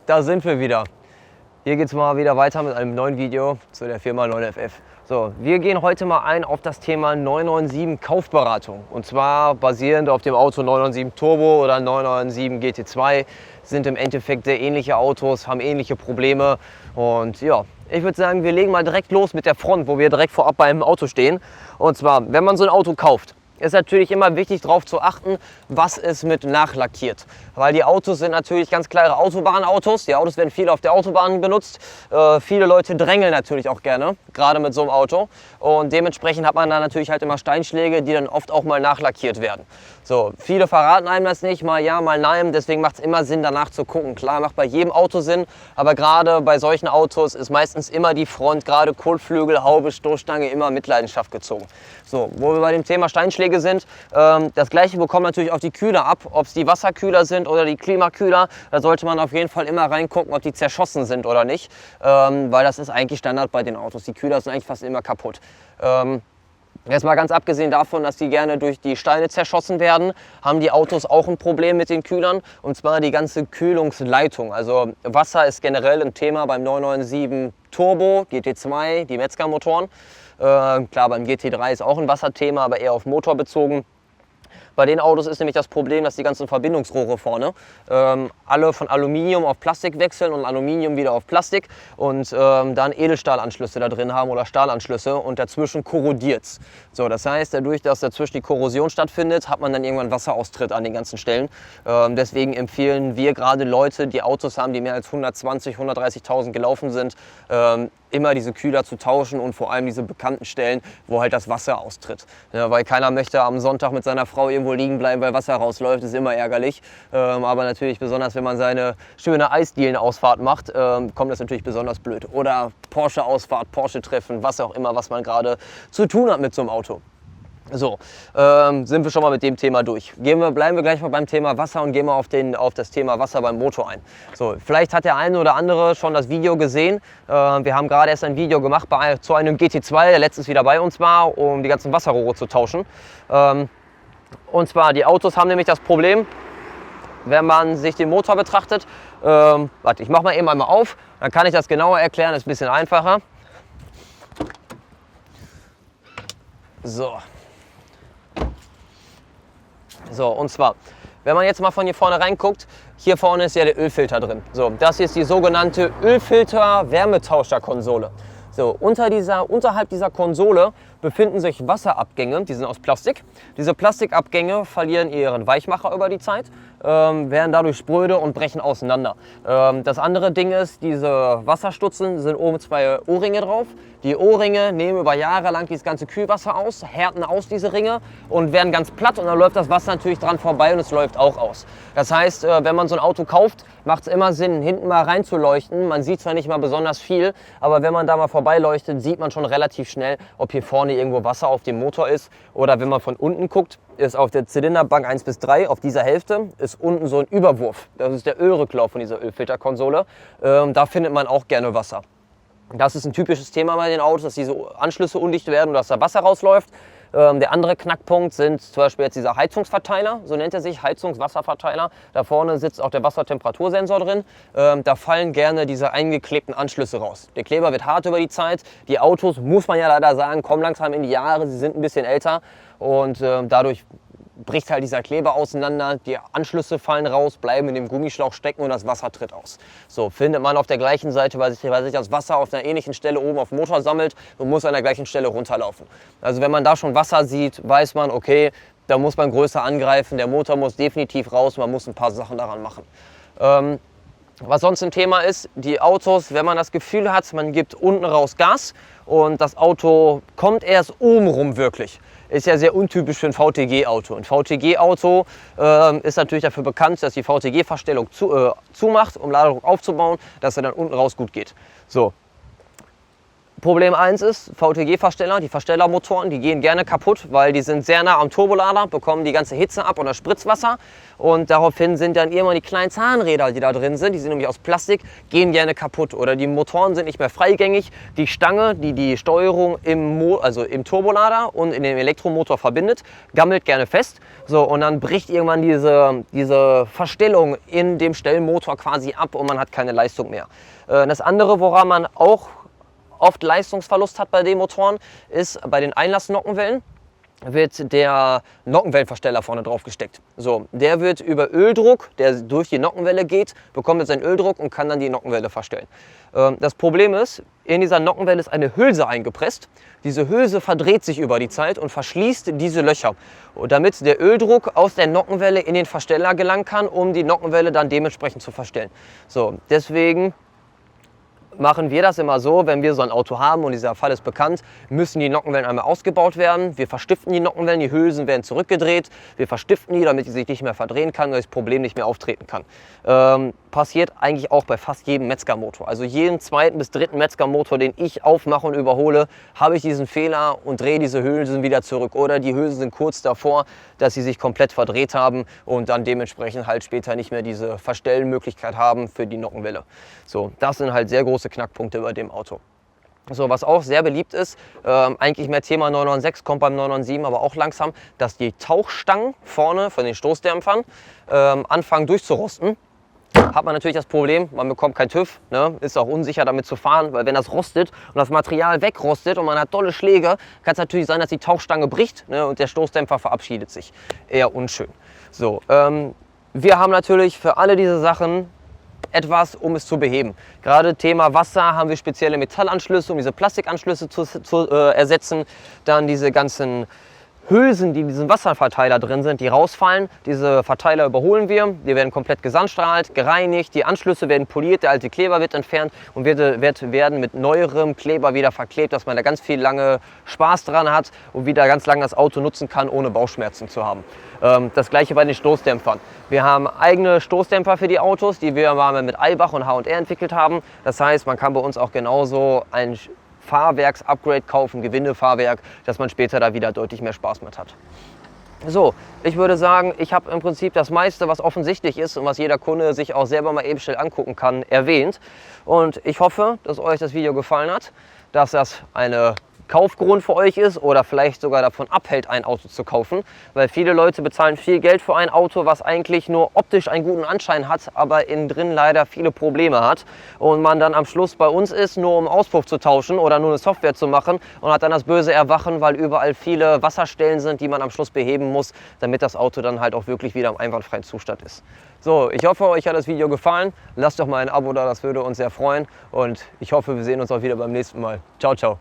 da sind wir wieder. Hier geht es mal wieder weiter mit einem neuen Video zu der Firma 9FF. So, wir gehen heute mal ein auf das Thema 997 Kaufberatung. Und zwar basierend auf dem Auto 997 Turbo oder 997 GT2. Sind im Endeffekt sehr ähnliche Autos, haben ähnliche Probleme. Und ja, ich würde sagen, wir legen mal direkt los mit der Front, wo wir direkt vorab beim Auto stehen. Und zwar, wenn man so ein Auto kauft, ist natürlich immer wichtig darauf zu achten, was ist mit nachlackiert. Weil die Autos sind natürlich ganz klare Autobahnautos. Die Autos werden viel auf der Autobahn benutzt. Viele Leute drängeln natürlich auch gerne, gerade mit so einem Auto. Und dementsprechend hat man dann natürlich halt immer Steinschläge, die dann oft auch mal nachlackiert werden. So, viele verraten einem das nicht, mal ja, mal nein. Deswegen macht es immer Sinn, danach zu gucken. Klar, macht bei jedem Auto Sinn, aber gerade bei solchen Autos ist meistens immer die Front, gerade Kotflügel, Haube, Stoßstange, immer mit Leidenschaft gezogen. So, wo wir bei dem Thema Steinschläge sind, das gleiche bekommt natürlich auch die Kühler ab, ob es die Wasserkühler sind oder die Klimakühler. Da sollte man auf jeden Fall immer reingucken, ob die zerschossen sind oder nicht, weil das ist eigentlich Standard bei den Autos. Die Kühler sind eigentlich fast immer kaputt. Jetzt mal ganz abgesehen davon, dass die gerne durch die Steine zerschossen werden, haben die Autos auch ein Problem mit den Kühlern, und zwar die ganze Kühlungsleitung. Also Wasser ist generell ein Thema beim 997 Turbo, GT2, die Metzger-Motoren. Klar, beim GT3 ist auch ein Wasserthema, aber eher auf Motor bezogen. Bei den Autos ist nämlich das Problem, dass die ganzen Verbindungsrohre vorne alle von Aluminium auf Plastik wechseln und Aluminium wieder auf Plastik und dann Edelstahlanschlüsse da drin haben oder Stahlanschlüsse und dazwischen korrodiert es. So, das heißt, dadurch, dass dazwischen die Korrosion stattfindet, hat man dann irgendwann Wasseraustritt an den ganzen Stellen. Deswegen empfehlen wir gerade Leute, die Autos haben, die mehr als 120.000, 130.000 gelaufen sind, immer diese Kühler zu tauschen und vor allem diese bekannten Stellen, wo halt das Wasser austritt. Ja, weil keiner möchte am Sonntag mit seiner Frau irgendwo liegen bleiben, weil Wasser rausläuft, ist immer ärgerlich. Aber natürlich besonders, wenn man seine schöne Eisdielen-Ausfahrt macht, kommt das natürlich besonders blöd. Oder Porsche-Ausfahrt, Porsche-Treffen, was auch immer, was man gerade zu tun hat mit so einem Auto. So, sind wir schon mal mit dem Thema durch. Bleiben wir gleich mal beim Thema Wasser und gehen mal auf das Thema Wasser beim Motor ein. So, vielleicht hat der eine oder andere schon das Video gesehen. Wir haben gerade erst ein Video gemacht zu einem GT2, der letztens wieder bei uns war, um die ganzen Wasserrohre zu tauschen. Und zwar, die Autos haben nämlich das Problem, wenn man sich den Motor betrachtet. Warte, ich mache mal eben einmal auf, dann kann ich das genauer erklären, das ist ein bisschen einfacher. So, und zwar, wenn man jetzt mal von hier vorne reinguckt, hier vorne ist ja der Ölfilter drin. So, das hier ist die sogenannte Ölfilter-Wärmetauscherkonsole. So, unterhalb dieser Konsole befinden sich Wasserabgänge, die sind aus Plastik. Diese Plastikabgänge verlieren ihren Weichmacher über die Zeit, werden dadurch spröde und brechen auseinander. Das andere Ding ist, diese Wasserstutzen sind oben zwei O-Ringe drauf. Die O-Ringe nehmen über Jahre lang dieses ganze Kühlwasser aus, härten aus diese Ringe und werden ganz platt, und dann läuft das Wasser natürlich dran vorbei und es läuft auch aus. Das heißt, wenn man so ein Auto kauft, macht es immer Sinn, hinten mal reinzuleuchten. Man sieht zwar nicht mal besonders viel, aber wenn man da mal vorbeileuchtet, sieht man schon relativ schnell, ob hier vorne irgendwo Wasser auf dem Motor ist. Oder wenn man von unten guckt, ist auf der Zylinderbank 1 bis 3, auf dieser Hälfte, ist unten so ein Überwurf. Das ist der Ölrücklauf von dieser Ölfilterkonsole. Da findet man auch gerne Wasser. Das ist ein typisches Thema bei den Autos, dass diese Anschlüsse undicht werden und dass da Wasser rausläuft. Der andere Knackpunkt sind zum Beispiel jetzt dieser Heizungsverteiler, so nennt er sich, Heizungswasserverteiler. Da vorne sitzt auch der Wassertemperatursensor drin. Da fallen gerne diese eingeklebten Anschlüsse raus. Der Kleber wird hart über die Zeit. Die Autos, muss man ja leider sagen, kommen langsam in die Jahre, sie sind ein bisschen älter und dadurch bricht halt dieser Kleber auseinander, die Anschlüsse fallen raus, bleiben in dem Gummischlauch stecken und das Wasser tritt aus. So, findet man auf der gleichen Seite, weil sich das Wasser auf einer ähnlichen Stelle oben auf dem Motor sammelt und muss an der gleichen Stelle runterlaufen. Also wenn man da schon Wasser sieht, weiß man, okay, da muss man größer angreifen, der Motor muss definitiv raus, man muss ein paar Sachen daran machen. Was sonst ein Thema ist, die Autos, wenn man das Gefühl hat, man gibt unten raus Gas und das Auto kommt erst oben rum wirklich. Ist ja sehr untypisch für ein VTG-Auto. Ein VTG-Auto ist natürlich dafür bekannt, dass die VTG-Verstellung zumacht, um Ladedruck aufzubauen, dass er dann unten raus gut geht. So. Problem 1 ist, VTG-Versteller, die Verstellermotoren, die gehen gerne kaputt, weil die sind sehr nah am Turbolader, bekommen die ganze Hitze ab und das Spritzwasser. Und daraufhin sind dann irgendwann die kleinen Zahnräder, die da drin sind, die sind nämlich aus Plastik, gehen gerne kaputt. Oder die Motoren sind nicht mehr freigängig. Die Stange, die die Steuerung im Turbolader und in dem Elektromotor verbindet, gammelt gerne fest. So, und dann bricht irgendwann diese Verstellung in dem Stellmotor quasi ab und man hat keine Leistung mehr. Das andere, woran man auch oft Leistungsverlust hat bei den Motoren, ist bei den Einlassnockenwellen wird der Nockenwellenversteller vorne drauf gesteckt. So, der wird über Öldruck, der durch die Nockenwelle geht, bekommt jetzt seinen Öldruck und kann dann die Nockenwelle verstellen. Das Problem ist, in dieser Nockenwelle ist eine Hülse eingepresst. Diese Hülse verdreht sich über die Zeit und verschließt diese Löcher, damit der Öldruck aus der Nockenwelle in den Versteller gelangen kann, um die Nockenwelle dann dementsprechend zu verstellen. So, deswegen machen wir das immer so, wenn wir so ein Auto haben und dieser Fall ist bekannt, müssen die Nockenwellen einmal ausgebaut werden. Wir verstiften die Nockenwellen, die Hülsen werden zurückgedreht. Wir verstiften die, damit die sich nicht mehr verdrehen kann und das Problem nicht mehr auftreten kann. Passiert eigentlich auch bei fast jedem Metzgermotor. Also jeden zweiten bis dritten Metzgermotor, den ich aufmache und überhole, habe ich diesen Fehler und drehe diese Hülsen wieder zurück. Oder die Hülsen sind kurz davor, dass sie sich komplett verdreht haben und dann dementsprechend halt später nicht mehr diese Verstellmöglichkeit haben für die Nockenwelle. So, das sind halt sehr große Knackpunkte bei dem Auto. So, was auch sehr beliebt ist, eigentlich mehr Thema 996, kommt beim 997 aber auch langsam, dass die Tauchstangen vorne von den Stoßdämpfern anfangen durchzurosten. Hat man natürlich das Problem, man bekommt kein TÜV, ne? Ist auch unsicher damit zu fahren, weil wenn das rostet und das Material wegrostet und man hat dolle Schläge, kann es natürlich sein, dass die Tauchstange bricht, ne? Und der Stoßdämpfer verabschiedet sich. Eher unschön. So, wir haben natürlich für alle diese Sachen etwas, um es zu beheben. Gerade Thema Wasser haben wir spezielle Metallanschlüsse, um diese Plastikanschlüsse zu ersetzen. Dann diese ganzen Hülsen, die in diesem Wasserverteiler drin sind, die rausfallen. Diese Verteiler überholen wir. Die werden komplett gesandstrahlt, gereinigt. Die Anschlüsse werden poliert, der alte Kleber wird entfernt und werden mit neuerem Kleber wieder verklebt, dass man da ganz viel lange Spaß dran hat und wieder ganz lange das Auto nutzen kann, ohne Bauchschmerzen zu haben. Das gleiche bei den Stoßdämpfern. Wir haben eigene Stoßdämpfer für die Autos, die wir mal mit Eibach und H&R entwickelt haben. Das heißt, man kann bei uns auch genauso ein Fahrwerks-Upgrade kaufen, Gewindefahrwerk, dass man später da wieder deutlich mehr Spaß mit hat. So, ich würde sagen, ich habe im Prinzip das meiste, was offensichtlich ist und was jeder Kunde sich auch selber mal eben schnell angucken kann, erwähnt. Und ich hoffe, dass euch das Video gefallen hat, dass das eine Kaufgrund für euch ist oder vielleicht sogar davon abhält, ein Auto zu kaufen, weil viele Leute bezahlen viel Geld für ein Auto, was eigentlich nur optisch einen guten Anschein hat, aber innen drin leider viele Probleme hat und man dann am Schluss bei uns ist, nur um Auspuff zu tauschen oder nur eine Software zu machen und hat dann das böse Erwachen, weil überall viele Wasserstellen sind, die man am Schluss beheben muss, damit das Auto dann halt auch wirklich wieder im einwandfreien Zustand ist. So, ich hoffe, euch hat das Video gefallen. Lasst doch mal ein Abo da, das würde uns sehr freuen und ich hoffe, wir sehen uns auch wieder beim nächsten Mal. Ciao, ciao.